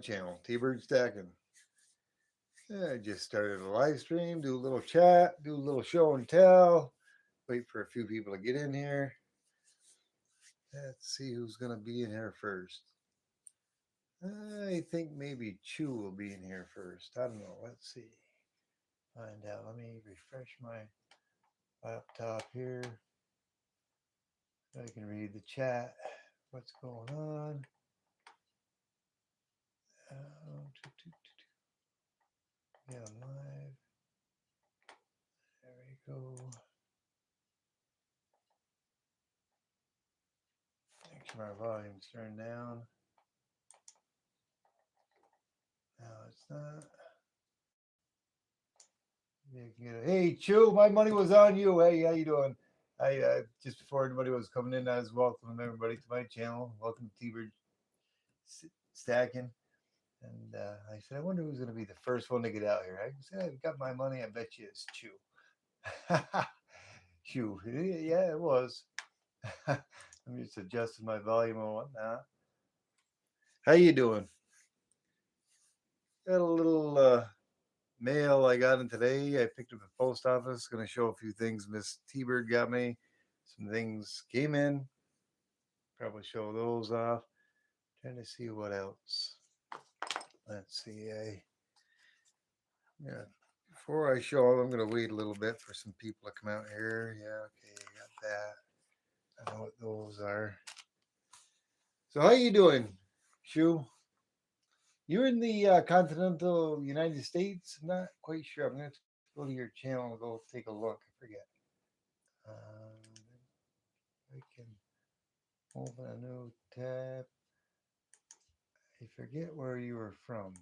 channel, T-Bird Stacking. I just started a live stream, do a little chat, do a little show and tell, wait for a few people to get in here. Let's see who's going to be in here first. I think maybe Chew will be in here first. I don't know. Let's see. Find out. Let me refresh my laptop here. I can read the chat. What's going on? Yeah, live. There we go. Make sure my volume's turned down. No, it's not. Hey, Chew, my money was on you. Hey, how you doing? I just before anybody was coming in, I was welcoming everybody to my channel. Welcome to T-Bird Stacking. And I said, I wonder who's going to be the first one to get out here. I said, I've got my money. I bet you it's Chew. Chew. Yeah, it was. I'm just adjusting my volume and whatnot. How you doing? Got a little mail I got in today. I picked up the post office. Going to show a few things Miss T-Bird got me. Some things came in. Probably show those off. Trying to see what else. Let's see. Yeah. Before I show them, I'm going to wait a little bit for some people to come out here. Yeah. Okay. Got that. I know what those are. So how you doing, Shu? You're in the continental United States. I'm not quite sure. I'm going to go to your channel and go take a look. I forget. I can open a new tab. I forget where you were from.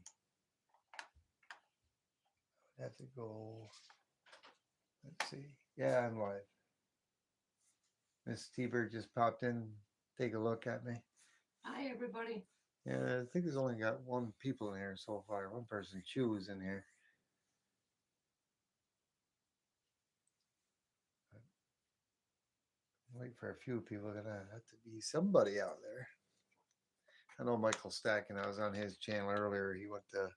I have to go. Let's see. Yeah, I'm live. Miss T-Bird just popped in. Take a look at me. Hi, everybody. Yeah, I think there's only got one people in here so far. One person, Chew, is in here. Wait for a few people. Gonna have to be somebody out there. I know Michael Stacking. I was on his channel earlier. He went to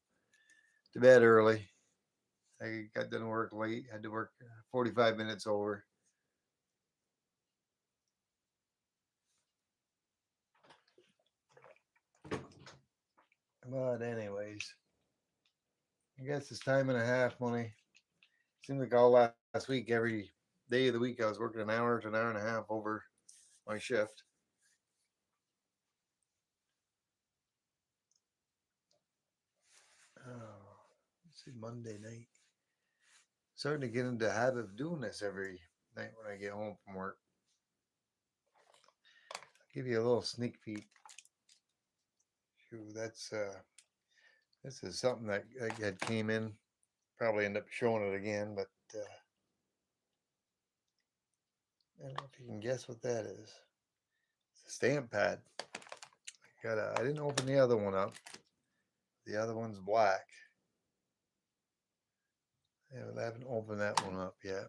bed early. I got done work late. Had to work 45 minutes over. But anyways, I guess it's time and a half money. Seemed like all last week, every day of the week, I was working an hour to an hour and a half over my shift. Oh, let's see, Monday night. Starting to get into the habit of doing this every night when I get home from work. I'll give you a little sneak peek. Shoot, this is something that had came in. Probably end up showing it again, but I don't know if you can guess what that is. It's a stamp pad. I didn't open the other one up. The other one's black. I haven't opened that one up yet.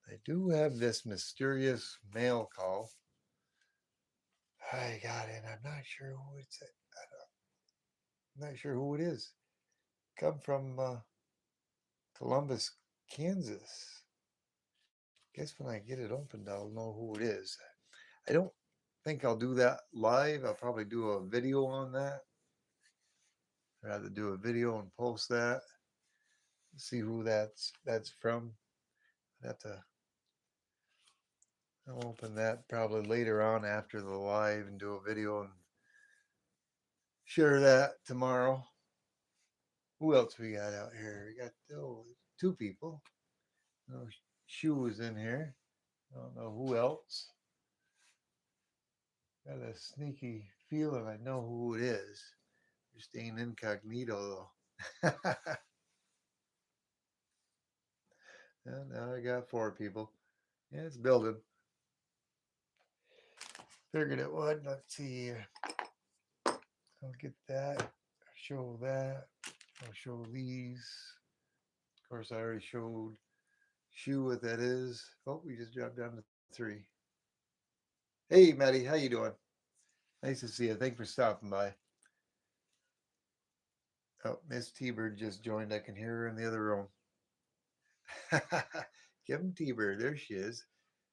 I do have this mysterious mail call. I got it. I'm not sure who it's. I'm not sure who it is. Come from Columbus, Kansas. Guess when I get it opened, I'll know who it is. I don't think I'll do that live. I'll probably do a video on that. I'd rather do a video and post that. See who that's from. I'd have to I'll open that probably later on after the live and do a video and share that tomorrow. Who else we got out here? We got two people. No Shoe is in here. I don't know who else. Got a sneaky feeling I know who it is. You're staying incognito though. Now I got four people. Yeah, it's building. Figured it would. Let's see here. I'll get that. Show that. I'll show these. Of course, I already showed Shoe what that is. Oh, we just dropped down to three. Hey, Maddie, how you doing? Nice to see you. Thanks for stopping by. Oh, Miss T-Bird just joined. I can hear her in the other room. Give him T-Bird. There she is.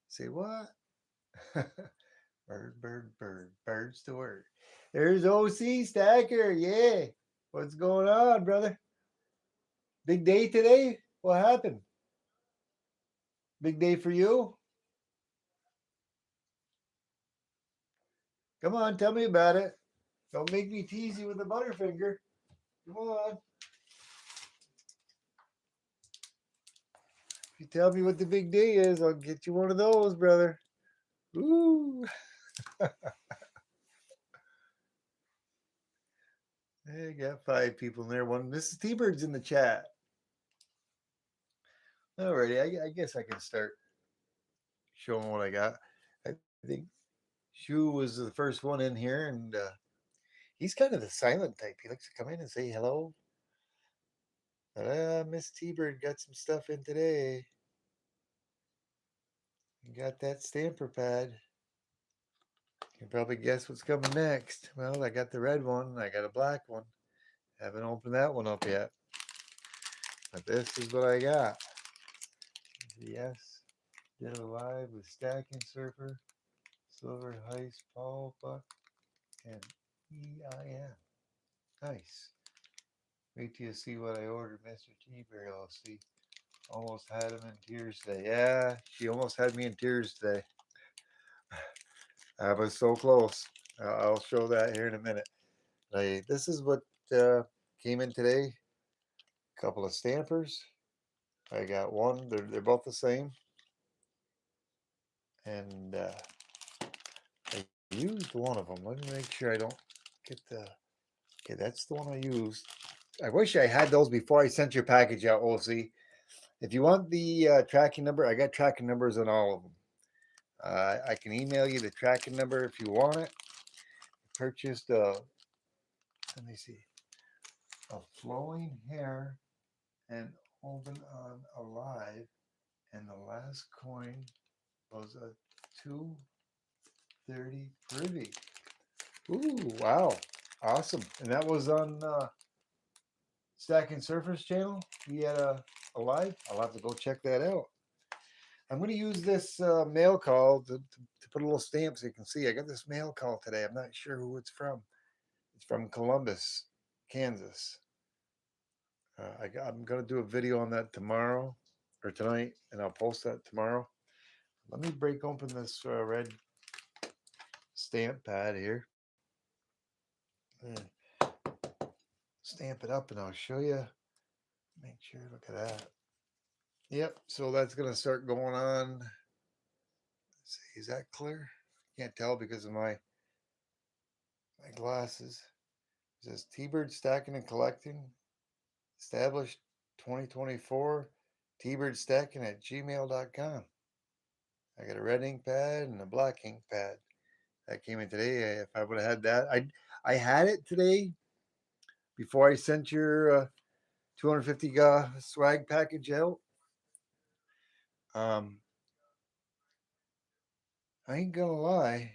Say what? Bird, bird, bird. Bird's the word. There's OC Stacker. Yeah. What's going on, brother? Big day today? What happened? Big day for you? Come on, tell me about it. Don't make me tease you with a butterfinger. Come on. If you tell me what the big day is, I'll get you one of those, brother. Ooh. I got 5 people in there. One Mrs. T-Bird's in the chat. Alrighty, I guess I can start showing what I got. I think Shu was the first one in here, and he's kind of the silent type. He likes to come in and say hello. Miss T-Bird got some stuff in today. You got that stamper pad. You can probably guess what's coming next. Well, I got the red one. I got a black one. Haven't opened that one up yet. But this is what I got. Yes. Did a live with Stacking Surfer, Silver Heist, Paul Buck, and EIN. Nice. Wait till you see what I ordered, Mr. T-Bird. I'll see. Almost had him in tears today. Yeah, she almost had me in tears today. I was so close. I'll show that here in a minute. This is what came in today. A couple of stampers. I got one. They're both the same. And I used one of them. Let me make sure I don't get the... Okay, that's the one I used. I wish I had those before I sent your package out, OC. If you want the tracking number, I got tracking numbers on all of them. I can email you the tracking number if you want it. Purchased let me see, a flowing hair and open on alive, and the last coin was a 230 privy. Ooh, wow, awesome! And that was on Stacking Surfers channel. He had a live. I'll have to go check that out. I'm going to use this mail call to put a little stamp so you can see. I got this mail call today. I'm not sure who it's from. It's from Columbus, Kansas. I'm going to do a video on that tomorrow or tonight, and I'll post that tomorrow. Let me break open this red stamp pad here. Stamp it up, and I'll show you. Make sure, look at that. Yep, so that's going to start going on. Let's see, is that clear? Can't tell because of my glasses. It says T-Bird Stacking and Collecting, established 2024, tbirdstacking at gmail.com. I got a red ink pad and a black ink pad. That came in today. If I would have had that, I had it today before I sent your 250 swag package out. I ain't gonna lie,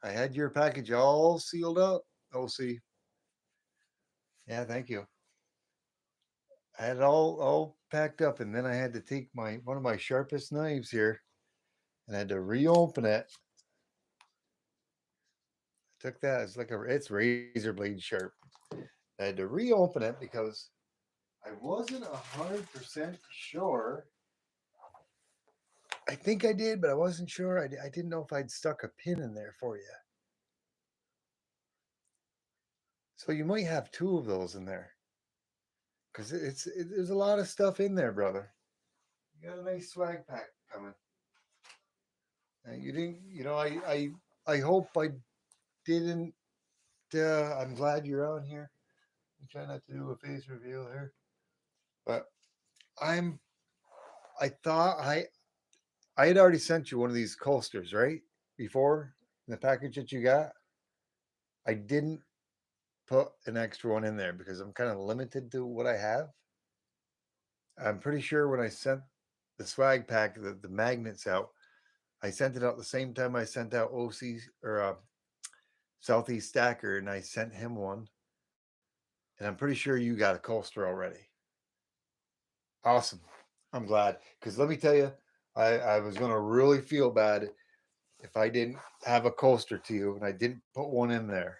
I had your package all sealed up. OC. Yeah, thank you. I had it all packed up, and then I had to take one of my sharpest knives here, and I had to reopen it. I took that. It's razor blade sharp. I had to reopen it because I wasn't 100% sure. I think I did, but I wasn't sure. I didn't know if I'd stuck a pin in there for you. So you might have 2 of those in there, because there's a lot of stuff in there, brother. You got a nice swag pack coming. You didn't, I hope I didn't. I'm glad you're on here. I'm trying not to do a face reveal here, but I thought I had already sent you one of these coasters, right? Before in the package that you got. I didn't put an extra one in there because I'm kind of limited to what I have. I'm pretty sure when I sent the swag pack, the magnets out, I sent it out the same time I sent out OC or Southeast Stacker, and I sent him one. And I'm pretty sure you got a coaster already. Awesome. I'm glad. Because let me tell you, I was going to really feel bad if I didn't have a coaster to you and I didn't put one in there.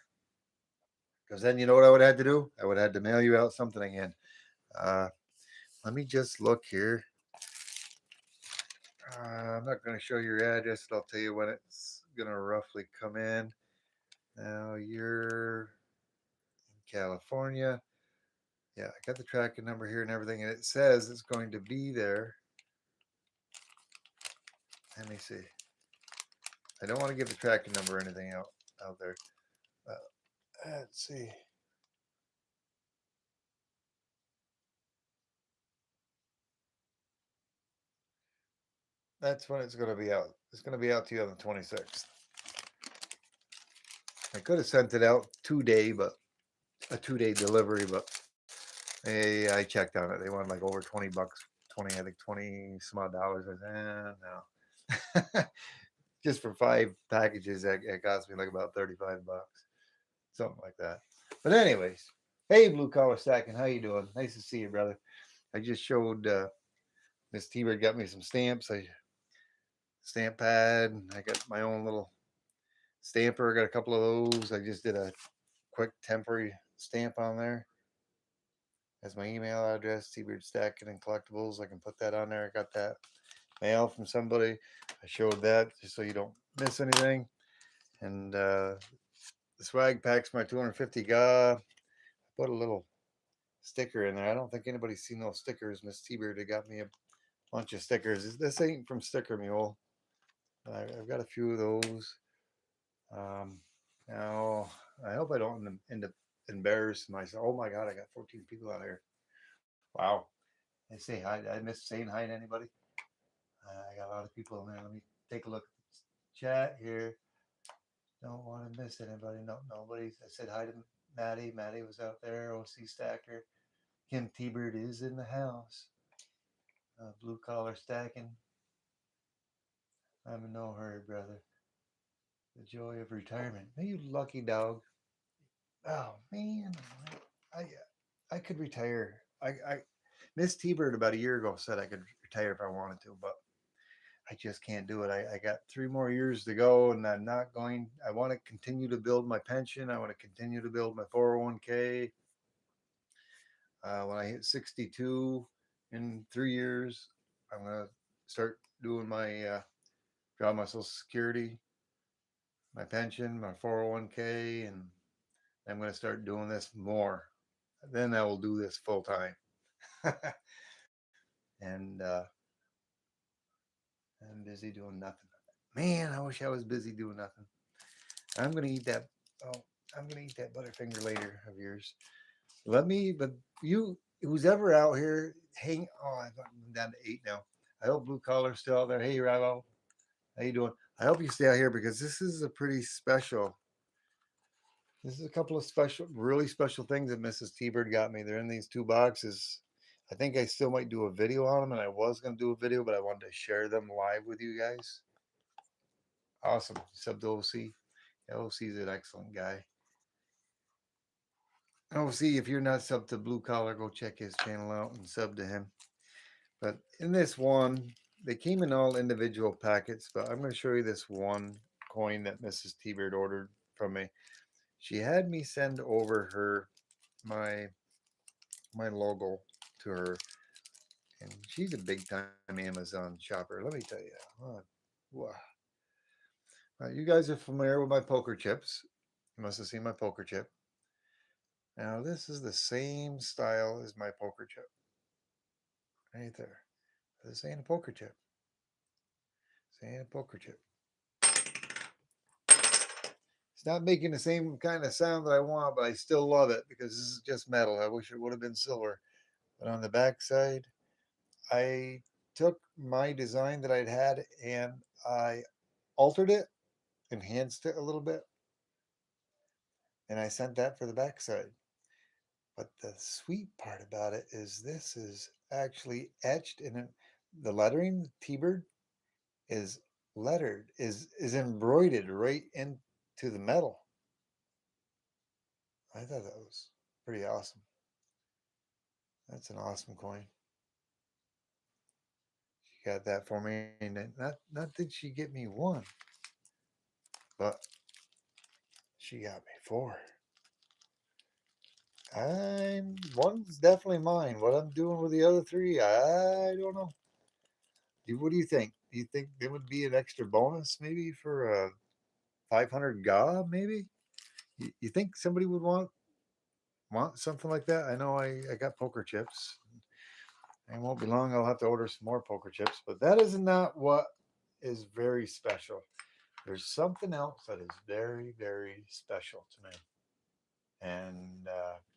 Because then you know what I would have had to do? I would have had to mail you out something again. Uh, Let me just look here. I'm not going to show your address, but I'll tell you when it's going to roughly come in. Now you're in California. Yeah, I got the tracking number here and everything, and it says it's going to be there. Let me see. I don't want to give the tracking number or anything out there. Let's see. That's when it's going to be out. It's going to be out to you on the 26th. I could have sent it out 2-day, but a 2-day delivery, but I checked on it. They wanted like over $20, 20, I think 20 some odd dollars. I said, no. Just for 5 packages, it cost me like about $35, something like that. But anyways, hey, Blue Collar Stacking, how you doing? Nice to see you, brother. I just showed Miss T-Bird got me some stamps. I stamp pad. I got my own little stamper. I got a couple of those. I just did a quick temporary stamp on there. That's my email address, T-Bird Stacking and Collectibles. I can put that on there. I got that mail from somebody. I showed that just so you don't miss anything. And the swag pack's my 250 GA. I put a little sticker in there. I don't think anybody's seen those stickers. Miss T-Bird got me a bunch of stickers. This ain't from Sticker Mule. I've got a few of those. Now, I hope I don't end up embarrassing myself. Oh my God, I got 14 people out here. Wow. I say hi. I miss saying hi to anybody. I got a lot of people in there. Let me take a look at the chat here. Don't want to miss anybody. No, nobody. I said hi to Maddie. Maddie was out there. OC Stacker. Kim T-Bird is in the house. Blue Collar Stacking. I'm in no hurry, brother. The joy of retirement. Hey, you lucky dog. Oh man, I I could retire. I Miss T-Bird about a year ago said I could retire if I wanted to, but I just can't do it. I got 3 more years to go, and I'm not going. I want to continue to build my pension. I want to continue to build my 401k. When I hit 62 in 3 years, I'm gonna start doing my draw my Social Security, my pension, my 401k, and I'm gonna start doing this more. Then I will do this full time. And I'm busy doing nothing. Man, I wish I was busy doing nothing. I'm gonna eat that. Oh, I'm gonna eat that Butterfinger later of yours. Let me, but you, who's ever out here, hang. Oh, I'm down to 8 now. I hope Blue Collar's still out there. Hey, Ravo, how you doing? I hope you stay out here because this is a pretty special. This is a couple of special, really special things that Mrs. T-Bird got me. They're in these 2 boxes. I think I still might do a video on them, and I was going to do a video, but I wanted to share them live with you guys. Awesome. Sub to OC. OC is an excellent guy. OC, if you're not sub to Blue Collar, go check his channel out and sub to him. But in this one, they came in all individual packets, but I'm going to show you this one coin that Mrs. T-Bird ordered from me. She had me send over her my logo to her, and she's a big time Amazon shopper. Let me tell you, wow. You guys are familiar with my poker chips. You must have seen my poker chip. Now this is the same style as my poker chip, right there. This ain't a poker chip. This ain't a poker chip. It's not making the same kind of sound that I want, but I still love it because this is just metal. I wish it would have been silver. But on the back side, I took my design that I'd had and I altered it, enhanced it a little bit, and I sent that for the backside. But the sweet part about it is this is actually etched in it. The lettering, T-Bird, is lettered, is embroidered right into the metal. I thought that was Pretty awesome. That's an awesome coin. She got that for me, and not did she get me one, but she got me four. One's definitely mine. What I'm doing with the other three, I don't know. What do you think? Do you think there would be an extra bonus maybe for a 500 gob? Maybe you think somebody would want something like that? I know I got poker chips. It won't be long. I'll have to order some more poker chips. But that is not what is very special. There's something else that is very very special to me, and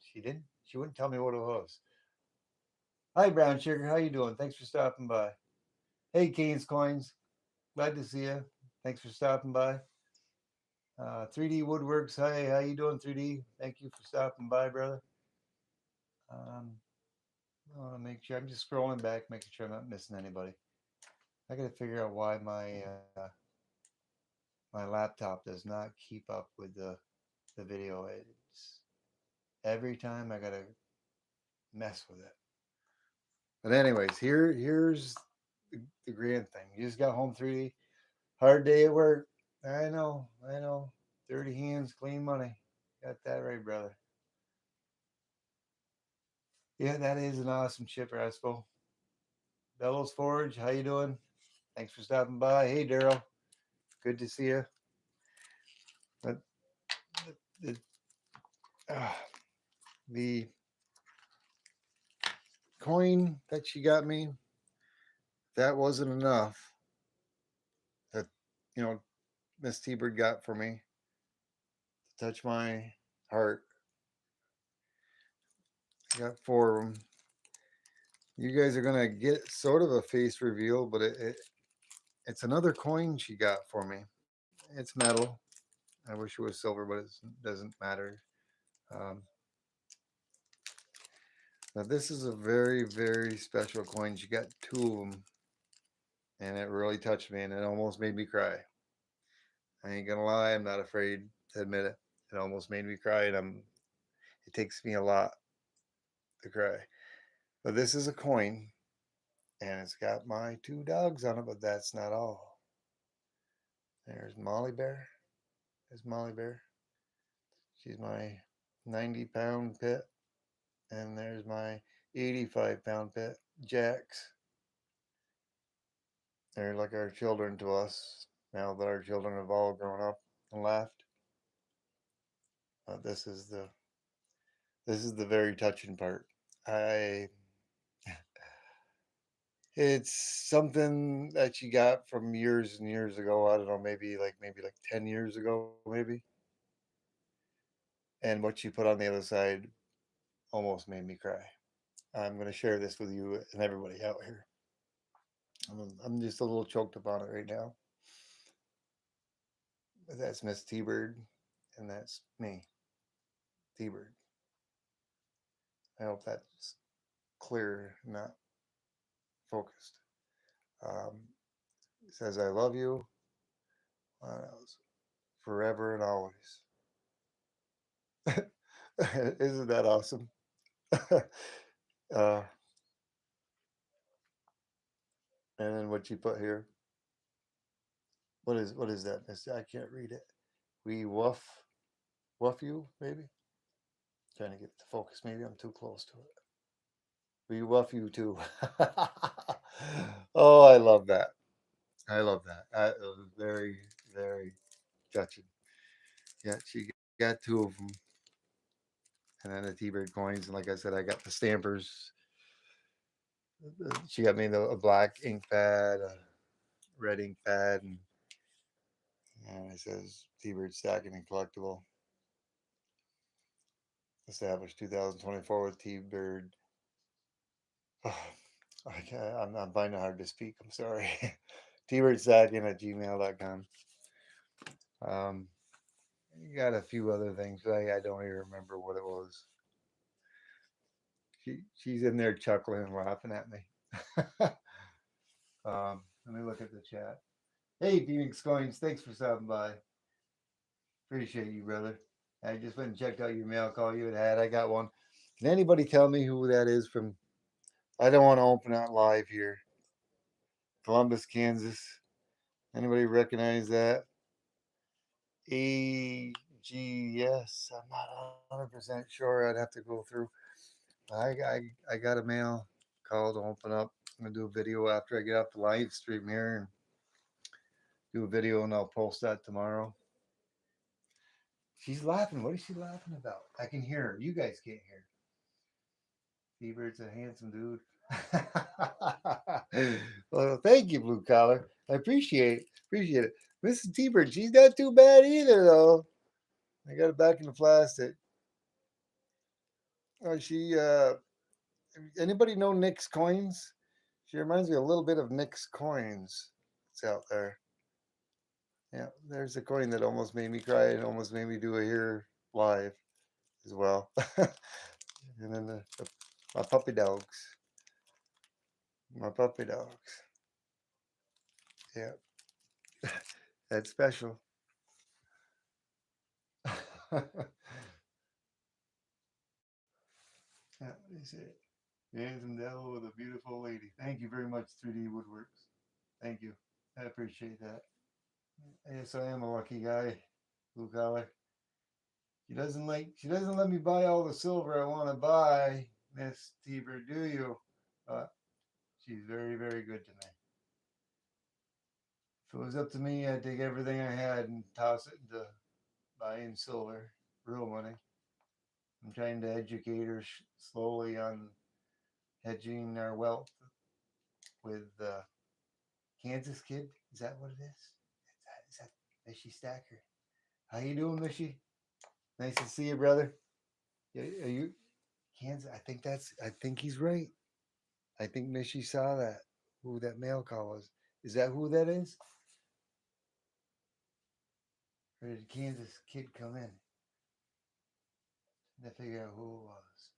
she wouldn't tell me what it was. Hi, Brown Sugar. How you doing? Thanks for stopping by. Hey, Keynes Coins. Glad to see you. Thanks for stopping by. 3D Woodworks. Hi, how you doing, 3D? Thank you for stopping by, brother. I want to make sure. I'm just scrolling back, making sure I'm not missing anybody. I got to figure out why my laptop does not keep up with the video. It's every time I got to mess with it. But anyways, here's the grand thing. You just got home 3D. Hard day at work. I know. 30 hands, clean money. Got that right, brother. Yeah, that is an awesome chip, Rascal. Bellows Forge, how you doing? Thanks for stopping by. Hey, Daryl. Good to see you. But the, uh, the coin that she got me, that wasn't enough. That, you know, Miss T-Bird got for me to touch my heart. I got four of them. You guys are gonna get sort of a face reveal, but it's another coin she got for me. It's metal. I wish it was silver, but it doesn't matter. Um, now this is a very, very special coin. She got two of them, and it really touched me, and it almost made me cry. I ain't gonna lie, I'm not afraid to admit it. It almost made me cry, and it takes me a lot to cry. But this is a coin, and it's got my two dogs on it, but that's not all. There's Molly Bear. There's Molly Bear. She's my 90-pound pit. And there's my 85-pound pit, Jax. They're like our children to us now that our children have all grown up and left. This is the very touching part. It's something that you got from years and years ago. I don't know, maybe like 10 years ago, maybe. And what you put on the other side almost made me cry. I'm going to share this with you and everybody out here. I'm just a little choked up on it right now. That's Miss T-Bird, and that's me, T-Bird. I hope that's clear, not focused. It says, I love you forever and always. Isn't that awesome? uh, and then what you put here? What is that, Miss? I can't read it. We woof you, maybe? Trying to get the focus. Maybe I'm too close to it. We woof you too. Oh, I love that. I love that. It was very, very touching. Yeah, she got two of them, and then the T-Bird coins, and like I said, I got the stampers. She got me a black ink pad, a red ink pad, and it says T-Bird Stacking and Collectible. Established 2024 with T-Bird. Oh, I'm finding it hard to speak. I'm sorry. tbirdstacking@gmail.com. You got a few other things, but I don't even remember what it was. She's in there chuckling and laughing at me. Let me look at the chat. Hey, Phoenix Coins, thanks for stopping by. Appreciate you, brother. I just went and checked out your mail call you had. I got one. Can anybody tell me who that is from? I don't want to open that live here. Columbus, Kansas. Anybody recognize that? AGS. I'm not 100% sure. I'd have to go through. I got a mail call to open up. I'm gonna do a video after I get off the live stream here and do a video, and I'll post that tomorrow. She's laughing. What is she laughing about? I can hear her. You guys can't hear. T-Bird's a handsome dude. Well, thank you, Blue Collar. I appreciate it. Mrs. T-Bird, she's not too bad either, though. I got it back in the plastic. She anybody know Nick's Coins? She reminds me a little bit of Nick's Coins. It's out there. Yeah, there's a coin that almost made me cry and almost made me do a here live as well. And then my puppy dogs. My puppy dogs. Yeah, that's special. Yeah, what is it? Handsome devil with a beautiful lady. Thank you very much, 3D Woodworks. Thank you. I appreciate that. Yes, I am a lucky guy, blue collar. She doesn't let me buy all the silver I want to buy, Miss Tiber, do you? But she's very, very good to me. If it was up to me, I'd take everything I had and toss it into buying silver, real money. I'm trying to educate her slowly on hedging our wealth with Kansas Kid. Is that what it is? Is that Mishy Stacker? How you doing, Mishy? Nice to see you, brother. Are you Kansas? I think he's right. I think Mishy saw that. Who that mail call was? Is that who that is? Or did Kansas Kid come in? To figure out who it was.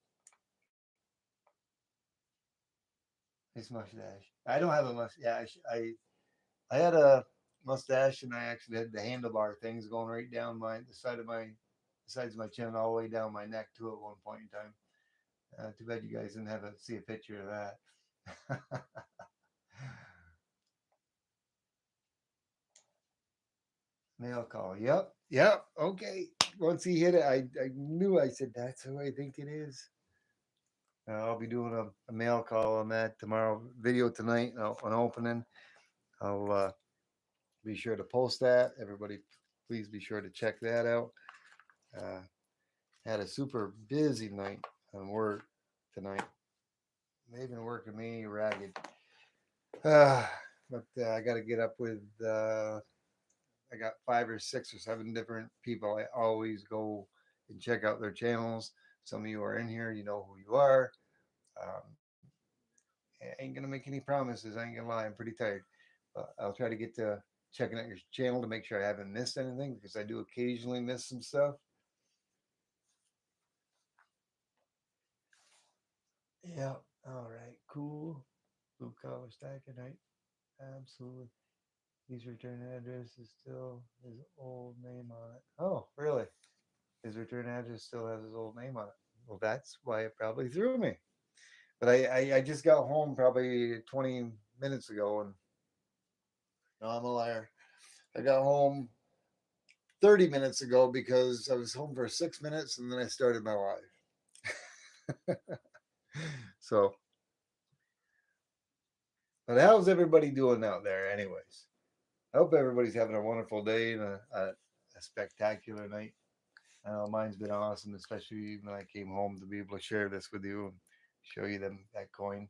His mustache. I don't have a mustache. I had a mustache, and I actually had the handlebar things going right down the sides of my chin, all the way down my neck too at one point in time. Too bad you guys didn't see a picture of that. Mail call. Yep. Okay. Once he hit it, I knew. I said, "That's who I think it is." I'll be doing a mail call on that tomorrow. Video tonight on opening. I'll be sure to post that. Everybody, please be sure to check that out. Uh, had a super busy night on work tonight. They've been working me ragged. But I got to get up with. I got 5 or 6 or 7 different people. I always go and check out their channels. Some of you are in here. You know who you are. Um, I ain't gonna make any promises. I ain't gonna lie. I'm pretty tired, but I'll try to get to checking out your channel to make sure I haven't missed anything because I do occasionally miss some stuff. Yeah. All right. Cool. Blue collar stack at night. Absolutely. His return address is still his old name on it. Oh, really? His return address still has his old name on it. Well, that's why it probably threw me. But I just got home probably 20 minutes ago, and no, I'm a liar. I got home 30 minutes ago because I was home for 6 minutes and then I started my live. So, but how's everybody doing out there, anyways? I hope everybody's having a wonderful day and a spectacular night. Mine's been awesome, especially when I came home to be able to share this with you and show you that coin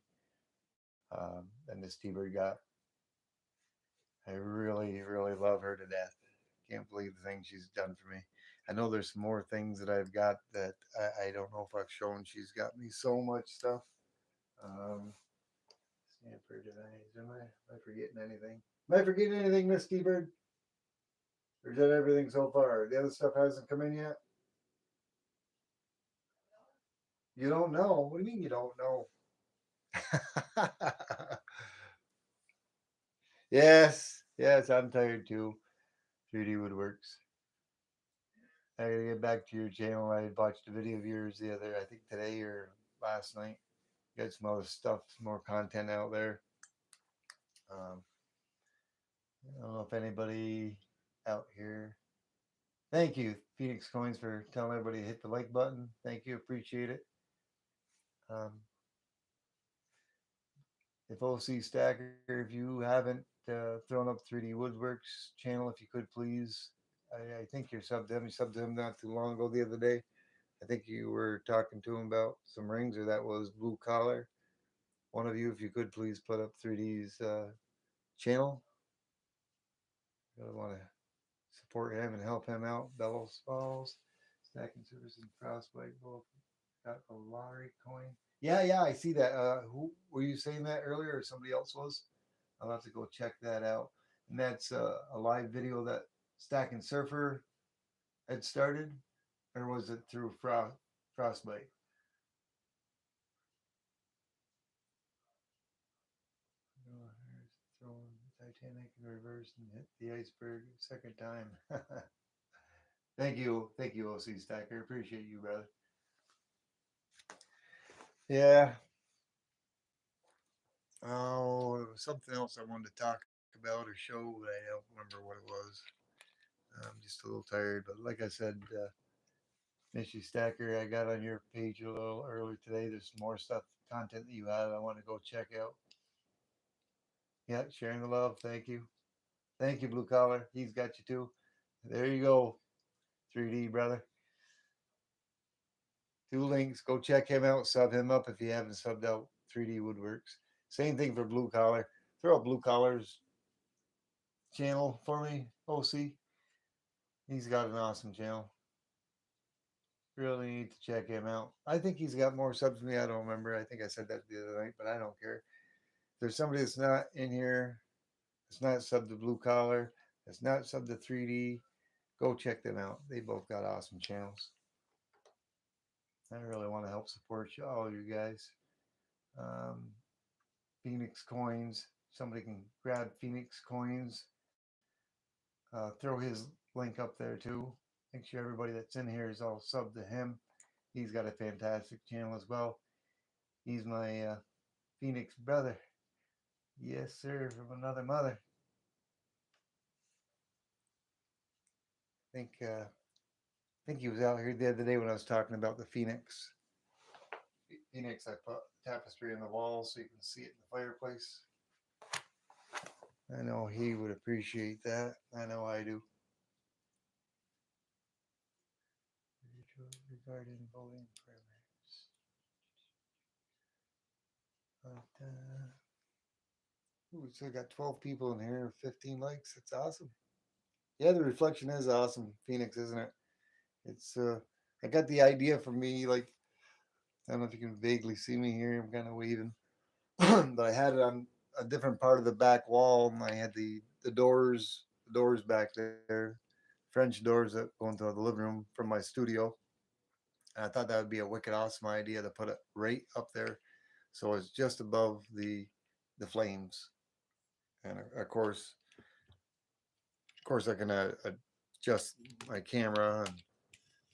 and this T-Bird got. I really, really love her to death. Can't believe the things she's done for me. I know there's more things that I've got that I don't know if I've shown. She's got me so much stuff. Um, Stanford tonight. Am I forgetting anything? Am I forgetting anything, Miss T-Bird? Or is that everything so far? The other stuff hasn't come in yet? You don't know? What do you mean you don't know? Yes, I'm tired too. 3D Woodworks. I gotta get back to your channel. I watched a video of yours the other, I think today or last night. You got some other stuff, some more content out there. Um, I don't know if anybody out here. Thank you, Phoenix Coins, for telling everybody to hit the like button. Thank you, appreciate it. Um, if OC Stacker, if you haven't thrown up 3D Woodworks channel, if you could please. I think you're subbed to him. You subbed to him not too long ago the other day. I think you were talking to him about some rings, or that was Blue Collar. One of you, if you could please put up 3D's channel. I really want to support him and help him out. Bellows Falls, Stacking Service and Frostbite both got a lottery coin. Yeah, I see that. Who were you saying that earlier, or somebody else was? I'll have to go check that out. And that's a live video that Stacking Surfer had started, or was it through Frostbite? Throwing the Titanic in reverse and hit the iceberg second time. Thank you, OC Stacker. Appreciate you, brother. Yeah. Oh, it was something else I wanted to talk about or show, but I don't remember what it was. I'm just a little tired, but like I said, Mishy Stacker, I got on your page a little earlier today. There's some more stuff, content that you have. I want to go check out. Yeah, sharing the love. Thank you. Thank you, Blue Collar. He's got you too. There you go, 3D brother. Two links. Go check him out. Sub him up if you haven't subbed out 3D Woodworks. Same thing for Blue Collar. Throw up Blue Collar's channel for me, OC. He's got an awesome channel. Really need to check him out. I think he's got more subs than me. I don't remember. I think I said that the other night, but I don't care. If there's somebody that's not in here, that's not subbed to Blue Collar, that's not subbed to 3D, go check them out. They both got awesome channels. I really want to help support you, all you guys. Um, Phoenix Coins. Somebody can grab Phoenix Coins. Throw his link up there too. Make sure everybody that's in here is all sub to him. He's got a fantastic channel as well. He's my Phoenix brother. Yes, sir, from another mother. I think he was out here the other day when I was talking about the Phoenix. Phoenix, I put tapestry on the wall so you can see it in the fireplace. I know he would appreciate that. I know I do. Regarding voting programs. But, ooh, so I got 12 people in here, 15 likes. That's awesome. Yeah, the reflection is awesome, Phoenix, isn't it? It's I got the idea for me, like, I don't know if you can vaguely see me here. I'm kind of waving, but I had it on a different part of the back wall, and I had the doors back there, French doors that go into the living room from my studio. And I thought that would be a wicked awesome idea to put it right up there, so it's just above the flames. And of course, I can adjust my camera and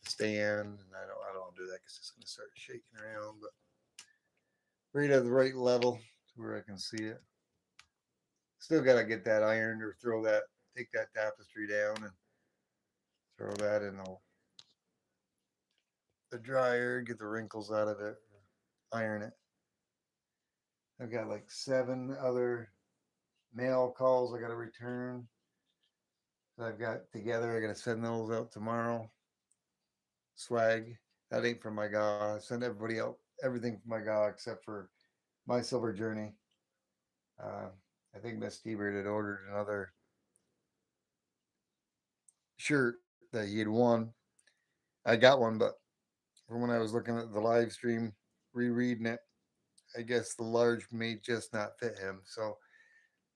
stand, and I don't do that because it's going to start shaking around. But right at the right level to where I can see it. Still got to get that ironed or take that tapestry down and throw that in the dryer, get the wrinkles out of it, iron it. I've got like 7 other mail calls I got to return that I've got together. I got to send those out tomorrow. Swag. That ain't from my guy. I send everybody out everything from my guy except for my silver journey. Uh, I think Miss T-Bird had ordered another shirt that he had won. I got one, but from when I was looking at the live stream, rereading it, I guess the large may just not fit him. So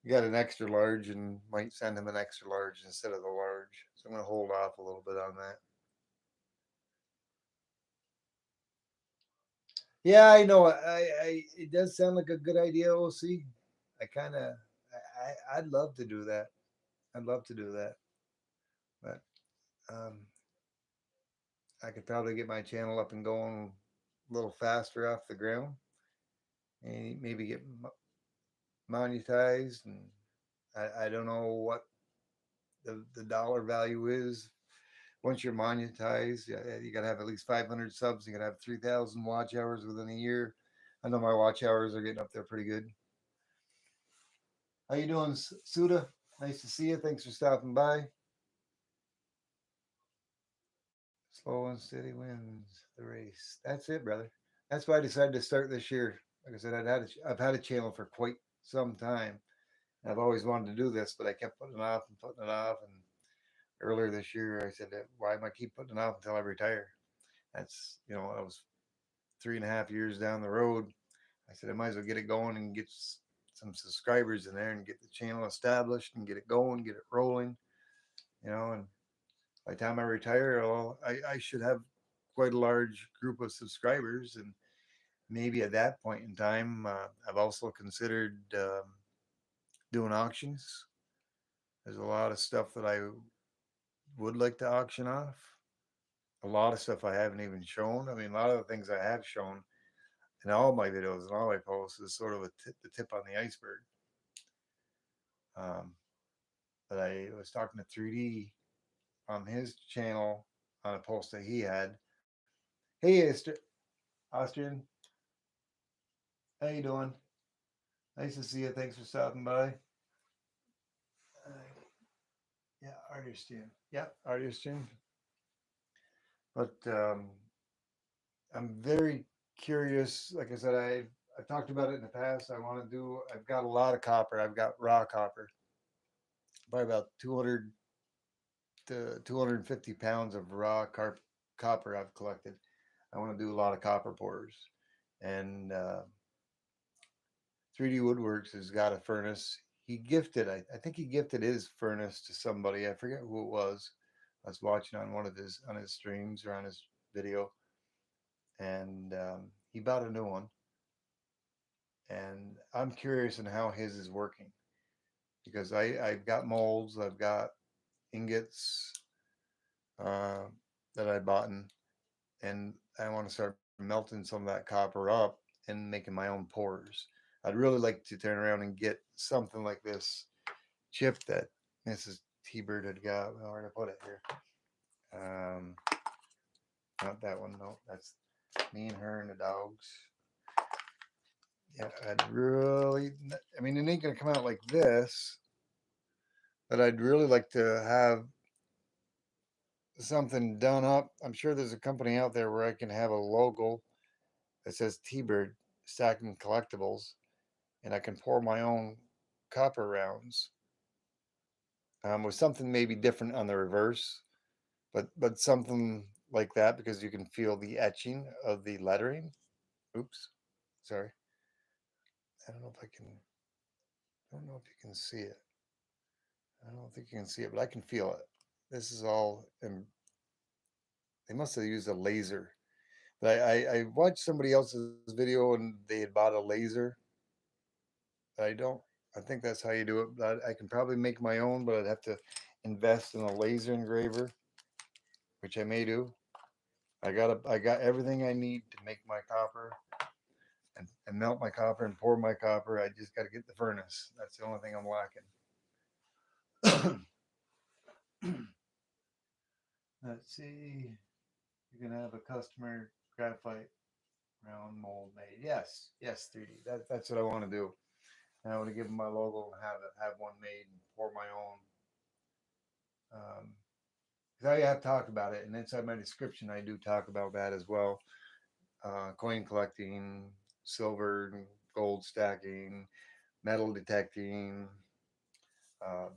we got an extra large and might send him an extra large instead of the large. So I'm going to hold off a little bit on that. Yeah, I know. It does sound like a good idea, OC. I kind of, I'd love to do that. I'd love to do that. But um, I could probably get my channel up and going a little faster off the ground, and maybe get monetized. And I don't know what the dollar value is once you're monetized. You got to have at least 500 subs. You got to have 3,000 watch hours within a year. I know my watch hours are getting up there pretty good. How you doing, Suda? Nice to see you. Thanks for stopping by. Slow and steady wins the race. That's it, brother. That's why I decided to start this year. Like I said, I've had a channel for quite some time. I've always wanted to do this, but I kept putting it off and putting it off. And earlier this year, I said, "Why am I keep putting it off until I retire?" That's I was 3.5 years down the road. I said I might as well get it going and get some subscribers in there and get the channel established and get it going, get it rolling. And by the time I retire, I should have quite a large group of subscribers. And maybe at that point in time, I've also considered doing auctions. There's a lot of stuff that I would like to auction off. A lot of stuff I haven't even shown. I mean, a lot of the things I have shown in all my videos and all my posts is sort of the tip on the iceberg. Um, but I was talking to 3D on his channel on a post that he had. Hey, Austrian, how you doing? Nice to see you. Thanks for stopping by. Yeah, Artistian. Yeah, Artistian. But I'm very curious. Like I said, I've talked about it in the past. I want to do. I've got a lot of copper. I've got raw copper, probably about 200 to 250 pounds of raw copper I've collected. I want to do a lot of copper pours, and 3D Woodworks has got a furnace. He gifted. I think he gifted his furnace to somebody. I forget who it was. I was watching on one of his streams or on his video, and he bought a new one. And I'm curious in how his is working because I've got molds, I've got ingots uh, that I bought in, and I want to start melting some of that copper up and making my own pours. I'd really like to turn around and get something like this chip that Mrs. T-Bird had got. Well, where to put it here? Um, Not that one. No, that's me and her and the dogs. Yeah, I'd really. I mean, it ain't gonna come out like this, but I'd really like to have something done up. I'm sure there's a company out there where I can have a logo that says T-Bird Stacking Collectibles, and I can pour my own copper rounds with something maybe different on the reverse, but something like that because you can feel the etching of the lettering. Oops, sorry. I don't know if I can. I don't know if you can see it. I don't think you can see it, but I can feel it. This is all. They must have used a laser. But I watched somebody else's video and they had bought a laser. I don't. I think that's how you do it. But I can probably make my own, but I'd have to invest in a laser engraver, which I may do. I got everything I need to make my copper and melt my copper and pour my copper. I just got to get the furnace. That's the only thing I'm lacking. Let's see. You're gonna have a customer graphite round mold made. Yes, yes, 3D. That's what I want to do. And I want to give them my logo and have one made and pour my own. Because I have talked about it, and inside my description, I do talk about that as well. Coin collecting, silver and gold stacking, metal detecting, uh,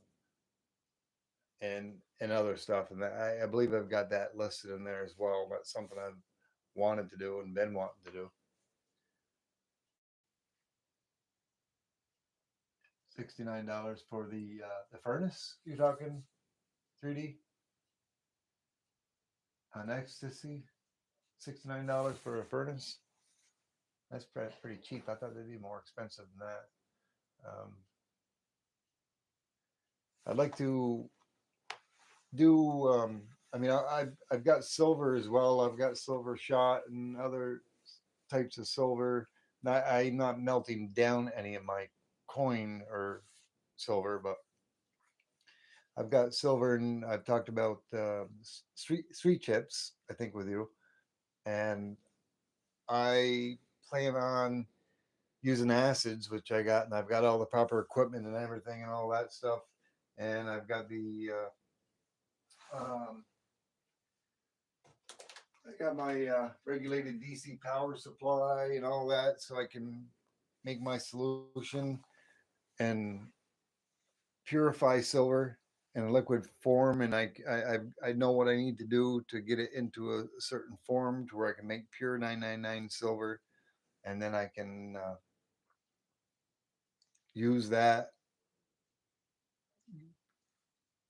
and other stuff. And I believe I've got that listed in there as well. That's something I've wanted to do and been wanting to do. $69 for the furnace. You're talking 3D on ecstasy. $69 for a furnace. That's pretty cheap. I thought they'd be more expensive than that. I'd like to do I mean, I've got silver as well. I've got silver shot and other types of silver. I'm not melting down any of my coin or silver, but I've got silver, and I've talked about street chips, I think, with you, and I plan on using acids, which I got, and I've got all the proper equipment and everything and all that stuff, and I've got I got my regulated DC power supply and all that, so I can make my solution and purify silver in a liquid form, and I know what I need to do to get it into a certain form to where I can make pure 999 silver, and then I can use that,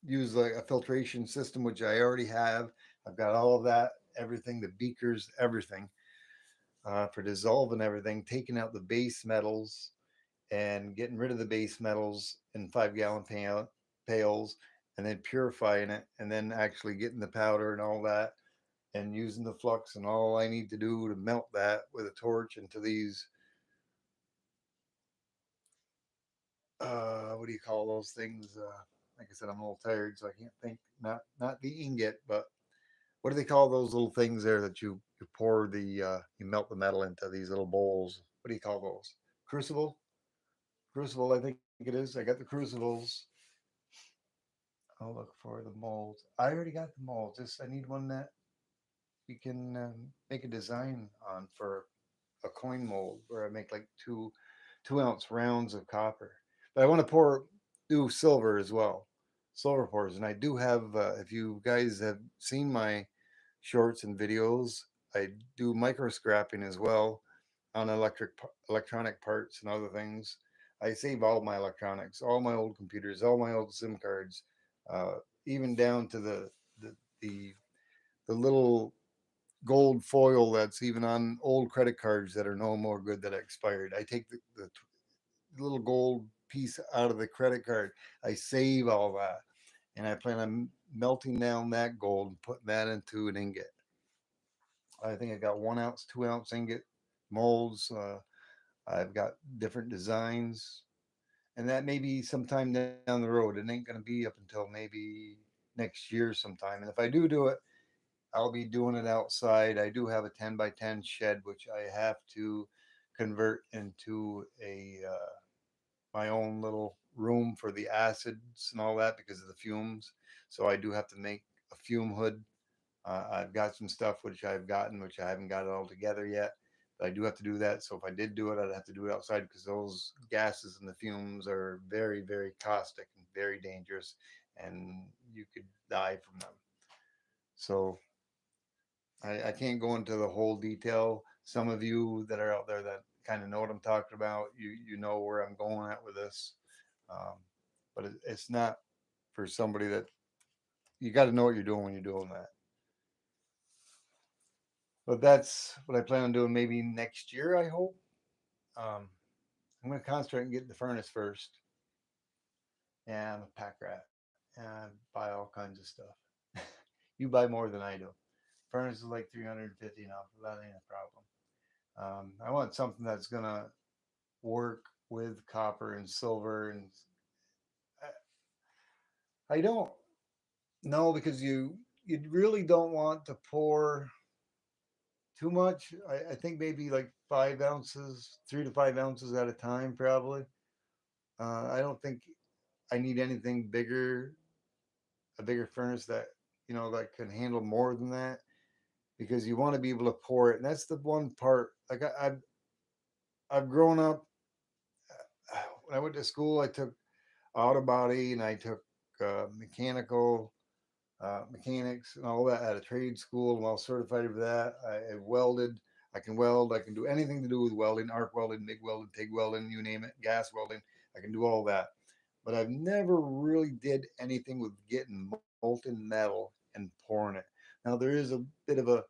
use like a filtration system, which I already have. I've got all of that, everything, the beakers, everything, for dissolving everything, taking out the base metals and getting rid of the base metals in 5 gallon pails, and then purifying it, and then actually getting the powder and all that, and using the flux. And all I need to do to melt that with a torch into these, what do you call those things? Like I said, I'm a little tired, so I can't think. Not the ingot, but what do they call those little things there that you pour the you melt the metal into these little bowls? What do you call those? Crucible. Crucible, I think it is. I got the crucibles. I'll look for the molds. I already got the molds. Just I need one that we can make a design on for a coin mold where I make like 2 ounce rounds of copper. But I want to do silver as well, silver pours. And I do have. If you guys have seen my shorts and videos, I do micro scrapping as well on electronic parts and other things. I save all my electronics, all my old computers, all my old SIM cards, uh, even down to the the the little gold foil that's even on old credit cards that are no more good that expired. I take the little gold piece out of the credit card. I save all that, and I plan on melting down that gold and putting that into an ingot. I think I got 1 ounce, 2 ounce ingot molds. I've got different designs, and that may be sometime down the road. It ain't going to be up until maybe next year sometime. And if I do it, I'll be doing it outside. I do have a 10 by 10 shed, which I have to convert into a my own little room for the acids and all that because of the fumes. So I do have to make a fume hood. I've got some stuff which I've gotten, which I haven't got it all together yet. But I do have to do that. So if I did do it, I'd have to do it outside because those gases and the fumes are very, very caustic and very dangerous, and you could die from them. So I can't go into the whole detail. Some of you that are out there that kind of know what I'm talking about, you know where I'm going at with this. Um, but it's not for somebody that you got to know what you're doing when you're doing that. But that's what I plan on doing maybe next year, I hope. Um, I'm going to concentrate on getting the furnace first. Yeah, I'm a pack rat. And I buy all kinds of stuff. You buy more than I do. Furnace is like 350 now. That ain't a problem. I want something that's going to work with copper and silver, and I don't know because you really don't want to pour too much. I think maybe like 5 ounces, 3 to 5 ounces at a time, probably. I don't think I need anything bigger, a bigger furnace that that can handle more than that, because you want to be able to pour it, and that's the one part. Like I've grown up. When I went to school, I took auto body and I took mechanical mechanics and all that at a trade school. I'm all certified for that. I welded. I can weld. I can do anything to do with welding, arc welding, MIG welding, TIG welding, you name it, gas welding. I can do all that. But I've never really did anything with getting molten metal and pouring it. Now there is a bit of a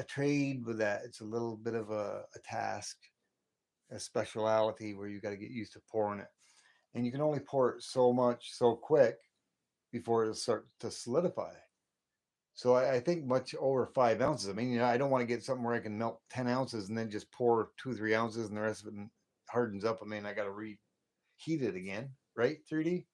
trade with that. It's a little bit of a task, a speciality where you got to get used to pouring it, and you can only pour it so much so quick before it'll start to solidify. So I think much over 5 ounces. I mean, I don't want to get something where I can melt 10 ounces and then just pour 2, 3 ounces and the rest of it hardens up. I mean, I got to reheat it again, right? 3D.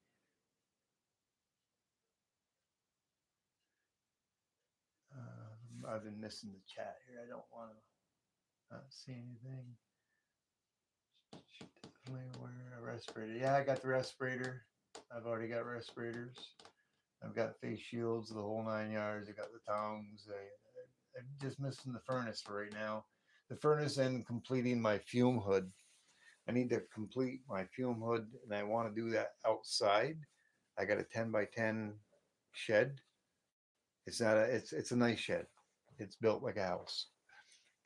I've been missing the chat here. I don't want to not see anything. Definitely wear a respirator. Yeah, I got the respirator. I've already got respirators. I've got face shields, the whole 9 yards. I got the tongs. I'm just missing the furnace for right now. The furnace and completing my fume hood. I need to complete my fume hood, and I want to do that outside. I got a 10 by 10 shed. It's not a. It's a nice shed. It's built like a house.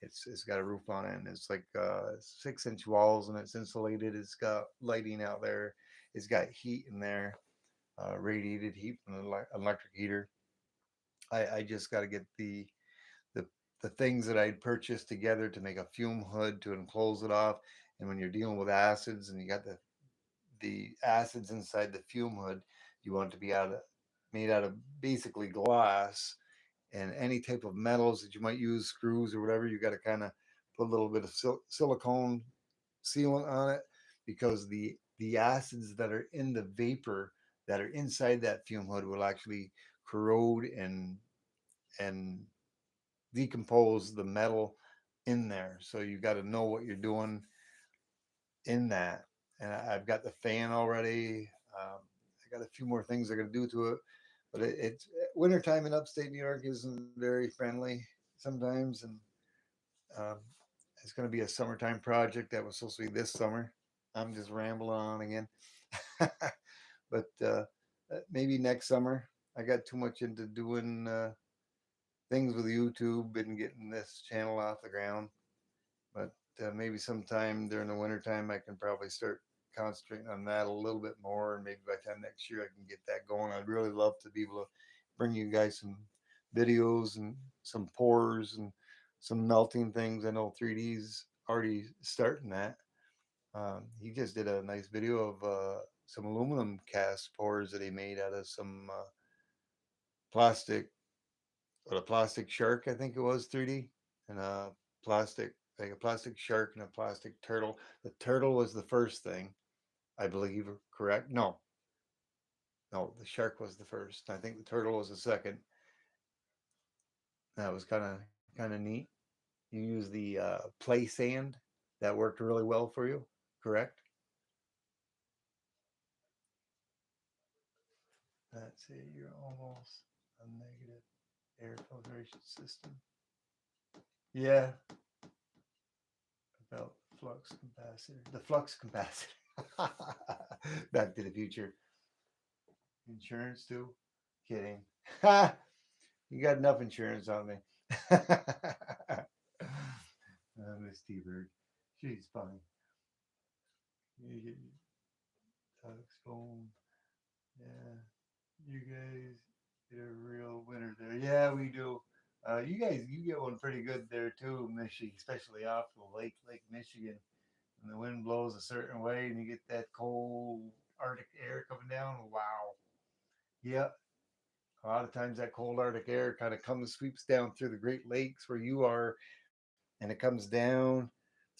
It's got a roof on it, and it's like 6-inch walls, and it's insulated. It's got lighting out there. It's got heat in there, radiated heat from the electric heater. I just got to get the the things that I'd purchased together to make a fume hood to enclose it off. And when you're dealing with acids, and you got the acids inside the fume hood, you want it to be made out of basically glass, and any type of metals that you might use, screws or whatever, you got to kind of put a little bit of silicone sealant on it, because the acids that are in the vapor that are inside that fume hood will actually corrode and decompose the metal in there. So you got to know what you're doing in that. And I've got the fan already. I got a few more things I got to do to it, but it's wintertime in upstate New York isn't very friendly sometimes, and um, it's going to be a summertime project that was supposed to be this summer. I'm just rambling on again, but maybe next summer. I got too much into doing things with YouTube and getting this channel off the ground. But maybe sometime during the wintertime, I can probably start concentrating on that a little bit more. And maybe by the time next year, I can get that going. I'd really love to be able to bring you guys some videos and some pours and some melting things. I know 3D's already starting that. He just did a nice video of some aluminum cast pours that he made out of some plastic, what, a plastic shark, I think it was, 3D, and a plastic, like a plastic shark and a plastic turtle. The turtle was the first thing, I believe, correct? No, no, the shark was the first. I think the turtle was the second. That was kind of neat. You use the play sand. That worked really well for you, correct? That's it. You're almost a negative air filtration system. Yeah, about flux capacitor. The flux capacitor. Back to the Future. Insurance too? Kidding. Ha! You got enough insurance on me. Miss T Bird. She's fine. You get Doug's phone. Yeah. You guys get a real winner there. Yeah, we do. You guys, you get one pretty good there too, Michigan, especially off the Lake Michigan. And the wind blows a certain way, and you get that cold Arctic air coming down. Wow. Yeah, a lot of times that cold Arctic air kind of comes, sweeps down through the Great Lakes where you are, and it comes down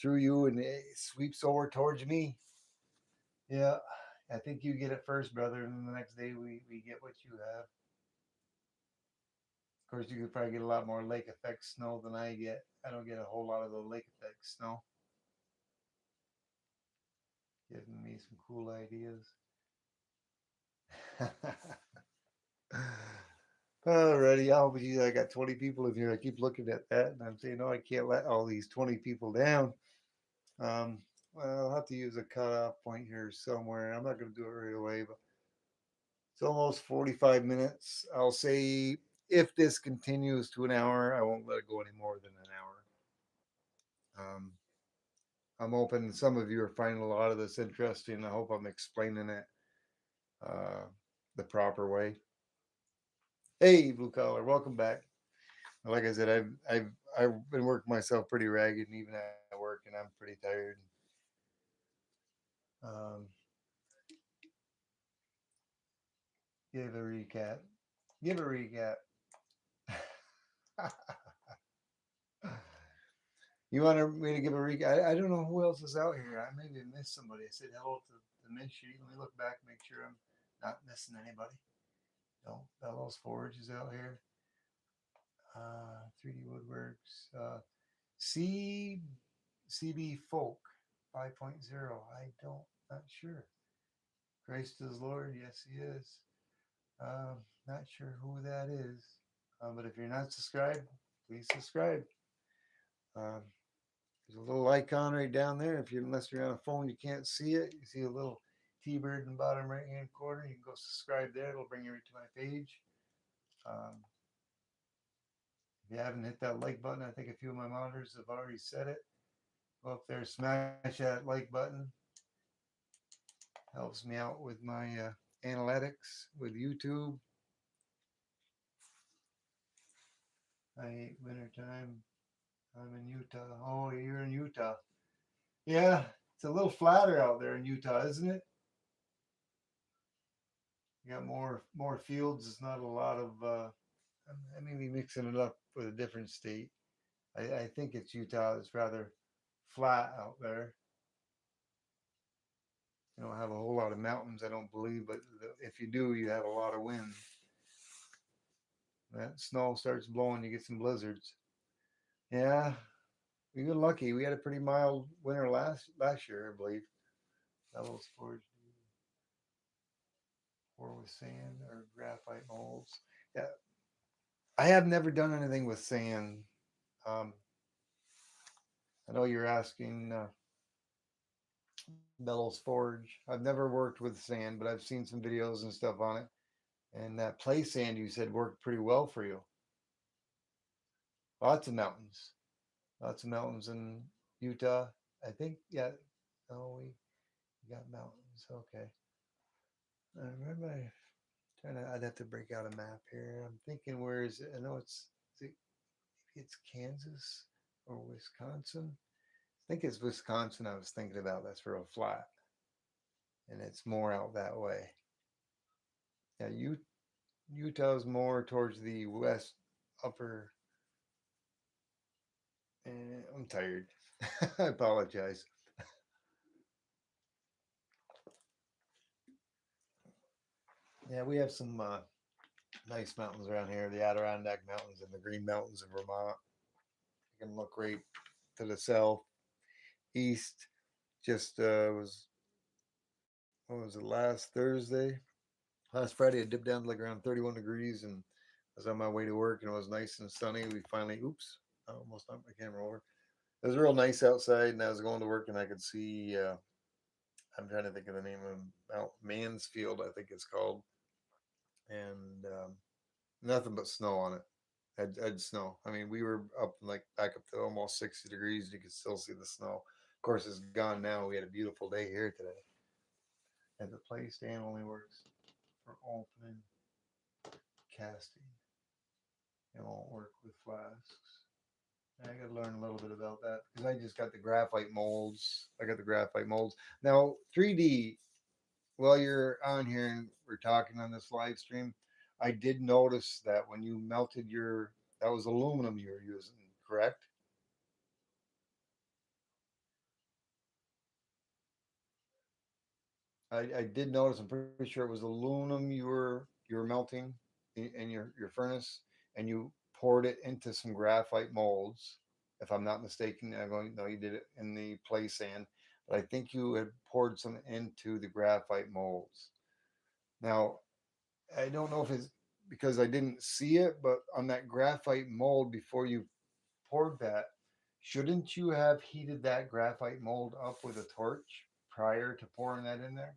through you and it sweeps over towards me. Yeah, I think you get it first, brother, and the next day we get what you have. Of course, you could probably get a lot more lake effect snow than I get. I don't get a whole lot of the lake effect snow. Giving me some cool ideas. Alrighty, I got 20 people in here. I keep looking at that and I'm saying, no, I can't let all these 20 people down. Um, well, I'll have to use a cutoff point here somewhere. I'm not going to do it right away, but it's almost 45 minutes. I'll say if this continues to an hour, I won't let it go any more than an hour. I'm hoping some of you are finding a lot of this interesting. I hope I'm explaining it uh, the proper way. Hey, blue collar, welcome back. Like I said, I've been working myself pretty ragged, and even at work, and I'm pretty tired. Um, give a recap. Give a recap. You want me to give a I don't know who else is out here. I maybe missed somebody. I said hello to Miss Sheet. Let me look back, make sure I'm not missing anybody. No, Bellows Forge is out here. 3D Woodworks. C CB Folk 5.0. I don't, not sure. Grace to the Lord. Yes, he is. Not sure who that is. But if you're not subscribed, please subscribe. Um, there's a little icon right down there. If you unless you're on a phone, you can't see it. You see a little T-bird in the bottom right hand corner. You can go subscribe there. It'll bring you right to my page. Um, if you haven't hit that like button, I think a few of my monitors have already said it. Go up there, smash that like button. Helps me out with my analytics with YouTube. I hate wintertime. I'm in Utah. Oh, you're in Utah. Yeah, it's a little flatter out there in Utah, isn't it? You got more fields. It's not a lot of. I may be mixing it up with a different state. I think it's Utah. It's rather flat out there. You don't have a whole lot of mountains, I don't believe, but if you do, you have a lot of wind. That snow starts blowing, you get some blizzards. Yeah, we got lucky. We had a pretty mild winter last year, I believe. Levels forged or with sand or graphite molds. Yeah, I have never done anything with sand. Um, I know you're asking Bellows Forge. I've never worked with sand, but I've seen some videos and stuff on it. And that play sand you said worked pretty well for you. Lots of mountains. Lots of mountains in Utah. I think, yeah. Oh, we got mountains. Okay. I remember I'd have to break out a map here. I'm thinking, where is it? I know maybe it's Kansas or Wisconsin. I think it's Wisconsin I was thinking about. That's real flat. And it's more out that way. Yeah, Utah's more towards the west upper. I'm tired. I apologize. Yeah, we have some nice mountains around here, the Adirondack Mountains and the Green Mountains of Vermont. You can look right to the south, east. Just was what was it, last Thursday? Last Friday, I dipped down to like around 31 degrees and I was on my way to work and it was nice and sunny. We finally, oops, I almost knocked my camera over. It was real nice outside and I was going to work and I could see, I'm trying to think of the name of Mount Mansfield, I think it's called. And nothing but snow on it. Had snow. I mean, we were up like back up to almost 60 degrees. You could still see the snow. Of course, it's gone now. We had a beautiful day here today. And the play stand only works for opening, casting. It won't work with flasks. I got to learn a little bit about that because I just got the graphite molds. I got the graphite molds. Now, 3D, while you're on here and we're talking on this live stream, I did notice that when you melted that was aluminum you were using, correct? I did notice. I'm pretty sure it was aluminum you were melting in your furnace, and you poured it into some graphite molds. If I'm not mistaken, I'm going. No, you did it in the play sand, but I think you had poured some into the graphite molds. Now, I don't know if it's because I didn't see it, but on that graphite mold before you poured that, shouldn't you have heated that graphite mold up with a torch prior to pouring that in there?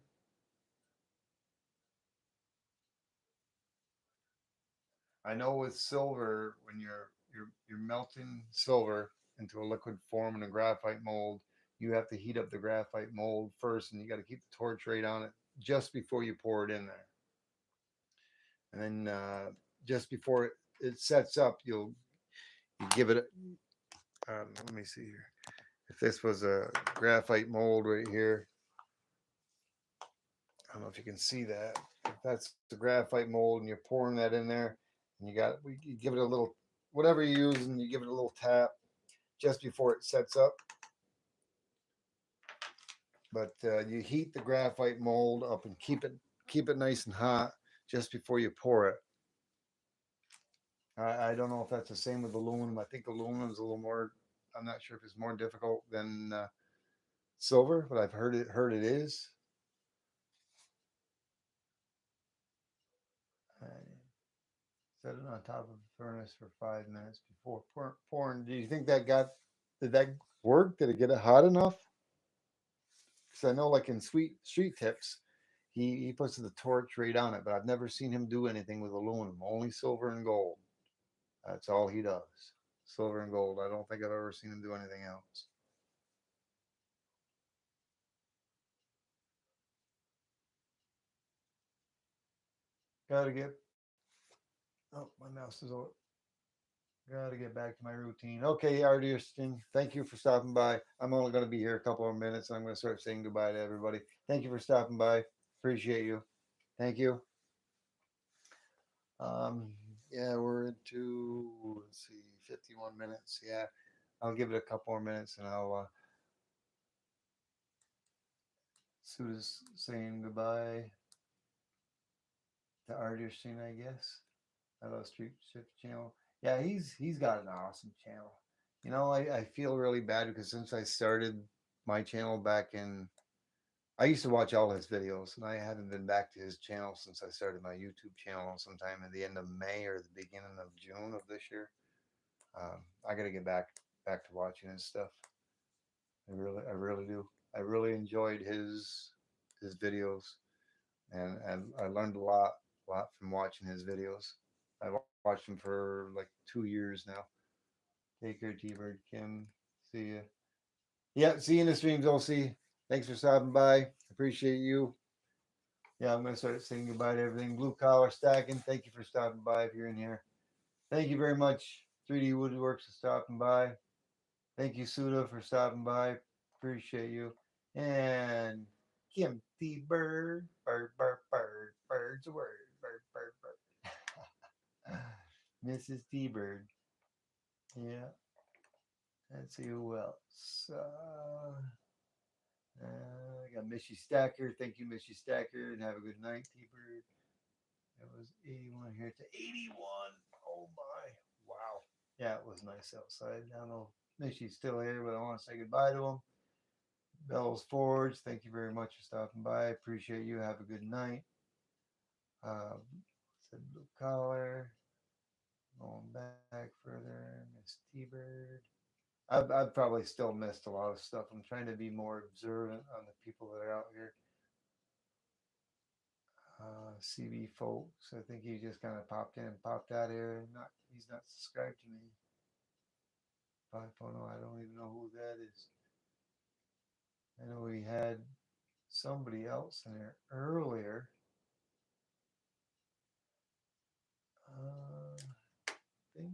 I know with silver, when you're melting silver into a liquid form in a graphite mold, you have to heat up the graphite mold first, and you got to keep the torch right on it just before you pour it in there. And then just before it sets up, you give it. Let me see here. If this was a graphite mold right here, I don't know if you can see that. If that's the graphite mold, and you're pouring that in there, and you give it a little. whatever you use, and you give it a little tap just before it sets up. But you heat the graphite mold up and keep it nice and hot just before you pour it. I don't know if that's the same with aluminum. I think aluminum is a little more. I'm not sure if it's more difficult than silver, but I've heard it is. Set it on top of the furnace for 5 minutes before pouring. Do you think did that work? Did it get it hot enough? Because I know, like in street tips, he puts the torch right on it, but I've never seen him do anything with aluminum. Only silver and gold. That's all he does. Silver and gold. I don't think I've ever seen him do anything else. Gotta get. Oh, my mouse is over. Got to get back to my routine. Okay, Artisan, thank you for stopping by. I'm only going to be here a couple of minutes. I'm going to start saying goodbye to everybody. Thank you for stopping by. Appreciate you. Thank you. Um, yeah, we're into, let's see, 51 minutes. Yeah, I'll give it a couple more minutes and I'll Suda's saying goodbye to Artisan, I guess. I love Street Shift channel. Yeah, he's got an awesome channel. You know, I feel really bad because since I started my channel back in, I used to watch all his videos, and I haven't been back to his channel since I started my YouTube channel sometime at the end of May or the beginning of June of this year. I got to get back to watching his stuff. I really do. I really enjoyed his videos, and I learned a lot from watching his videos. I've watched him for like 2 years now. Take care, T-Bird. Kim, see you. Yeah, see you in the streams, OC. Thanks for stopping by. Appreciate you. Yeah, I'm going to start saying goodbye to everything. Blue Collar Stacking, thank you for stopping by if you're in here. Thank you very much, 3D Woodworks, for stopping by. Thank you, Suda, for stopping by. Appreciate you. And Kim T. Bird, bird's a word, bird. Mrs. T. Bird. Yeah. Let's see who else. I got Missy Stacker. Thank you, Missy Stacker, and have a good night, T-Bird. It was 81 here to 81. Oh my. Wow. Yeah, it was nice outside. I don't know if Missy's still here, but I want to say goodbye to him. Bell's Forge, thank you very much for stopping by. Appreciate you. Have a good night. Said Blue Collar. Going back further, Miss T-Bird. I've probably still missed a lot of stuff. I'm trying to be more observant on the people that are out here. CB folks, I think he just kind of popped in and popped out here. He's not subscribed to me. 5.0, I don't even know who that is. I know we had somebody else in there earlier. I think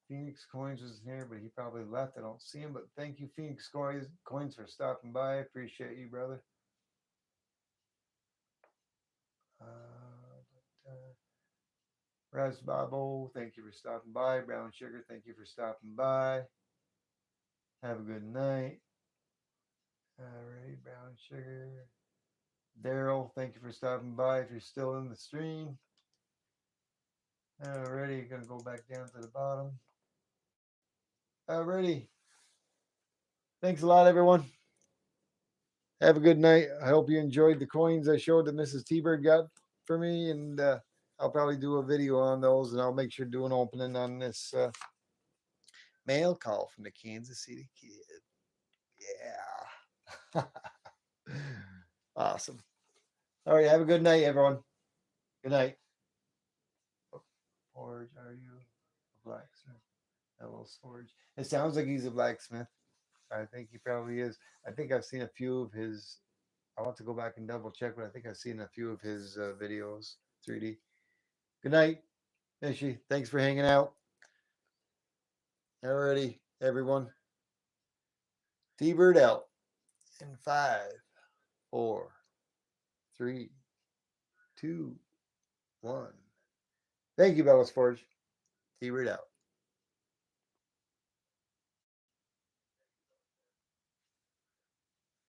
Phoenix Coins was in here, but he probably left. I don't see him, but thank you, Phoenix Coins, for stopping by. Appreciate you, brother. Raz Babo, thank you for stopping by. Brown Sugar, thank you for stopping by. Have a good night. Alright, Brown Sugar. Daryl, thank you for stopping by if you're still in the stream. Alrighty, gonna go back down to the bottom. Alrighty. Thanks a lot, everyone. Have a good night. I hope you enjoyed the coins I showed that Mrs. T-Bird got for me, and I'll probably do a video on those, and I'll make sure to do an opening on this mail call from the Kansas City Kid. Yeah. Awesome. All right, have a good night, everyone. Good night. Forge, are you a blacksmith? Hello, Forge. It sounds like he's a blacksmith. I think he probably is. I think I've seen a few of his. I'll have to go back and double check, but I think I've seen a few of his videos. 3D. Good night, Ishi. Thanks for hanging out. Alrighty, everyone. T-Bird out in 5, 4, 3, 2, 1. Thank you, Bellas Forge. T-Bird out.